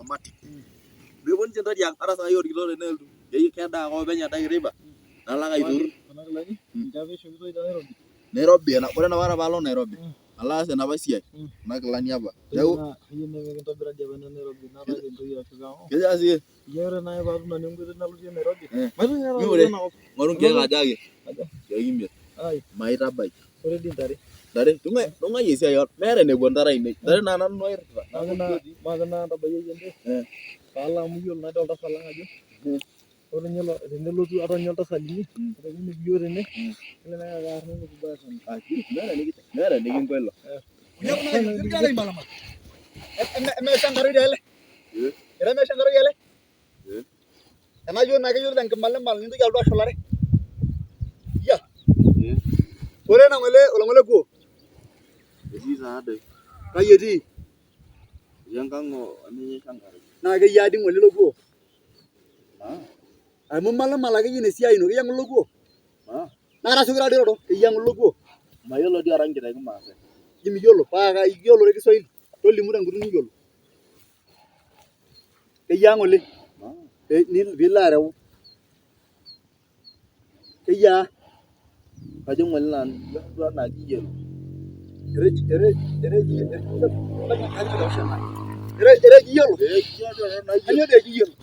automatic. Meipot ninche ntariang ata saai orkitok teneeltu. Kedaa ake openy adake teipa nalo ake aiturr. Nairobi ore enapa paalo Nairobi alo aas enapa siai kuna kilani apa. Neeku kejo sii ng'oru nkiek aja ake nkiek 5 maitabaki. Ntare tung'uai esiai meeta enepuo ntare ainei. Ntare naa nanu nairrita. Paalo amu iyiolo naa oltasat lang ajo ore ninye tenelotu ata ninye oltasat linyi nikijo tene kelelek ake aar nikibaya sana. Meeta enikingo ilo. Emeshankaroi ele? Emeshankaroi ele? Enaa iyiok naa keyiolo tenkimalimal nintoki alotu ashulare? Iyia. Ore ena olong'ole kuo? Etii taadoi. Kai etii? Etii enkang' omenye Shankaroi. Naa keyiaa dii ng'ole ilo kuo? Amu imalimal akeyie ina siai ino, keyiaa ng'ole ilo kuo? Naa tasioki taadoi roto, keyiaa ng'ole ilo kuo? Mayiolo dii ataranya tekimaasai. Ji miyiolo paa iyiolo te Kiswahili, tolimu tenkutuk niyiolo. Keyiaa ng'ole? Piilo areu. Keyiaa? Kajo ng'ole nanu enaa kiyiolo. Ereji iyiolo? Kanyoo dee kiyiolo?